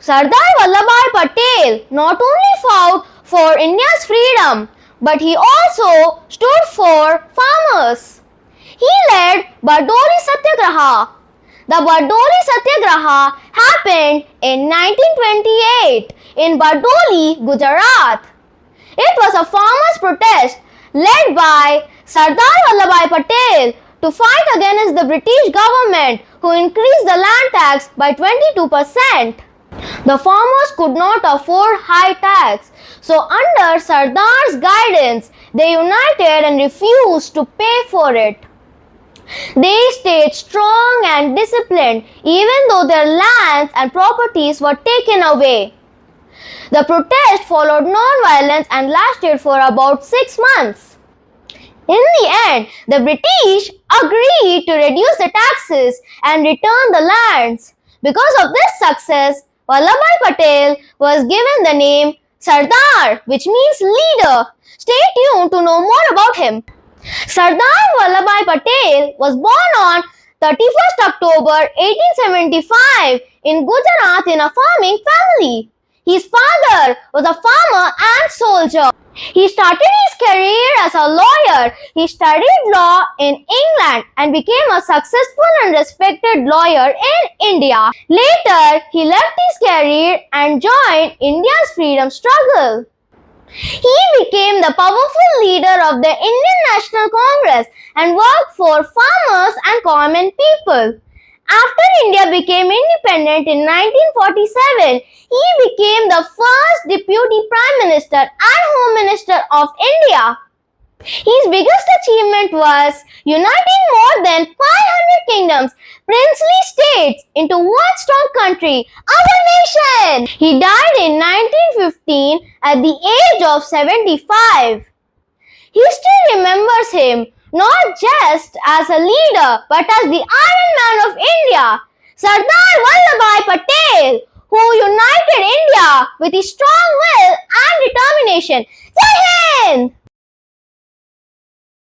Sardar Vallabhbhai Patel not only fought for India's freedom, but he also stood for farmers. He led Bardoli Satyagraha. The Bardoli Satyagraha happened in 1928 in Bardoli, Gujarat. It was a farmers' protest led by Sardar Vallabhbhai Patel to fight against the British government who increased the land tax by 22%. The farmers could not afford high tax, so under Sardar's guidance, they united and refused to pay for it. They stayed strong and disciplined even though their lands and properties were taken away. The protest followed non-violence and lasted for about 6 months. In the end, the British agreed to reduce the taxes and return the lands. Because of this success, Vallabhbhai Patel was given the name Sardar, which means leader. Stay tuned to know more about him. Sardar Vallabhbhai Patel was born on 31st October 1875 in Gujarat in a farming family. His father was a farmer and soldier. He started his career as a lawyer. He studied law in England and became a successful and respected lawyer in India. Later, he left his career and joined India's freedom struggle. He became the powerful leader of the Indian National Congress and worked for farmers and common people. After India became independent in 1947, he became the first Deputy Prime Minister and Home Minister of India. His biggest achievement was uniting more than 500 kingdoms, princely states into one strong country, our nation. He died in 1915 at the age of 75. History remembers him not just as a leader but as the Iron Man of India, Sardar Vallabhbhai Patel, who united India with his strong will and determination. Jai Hind!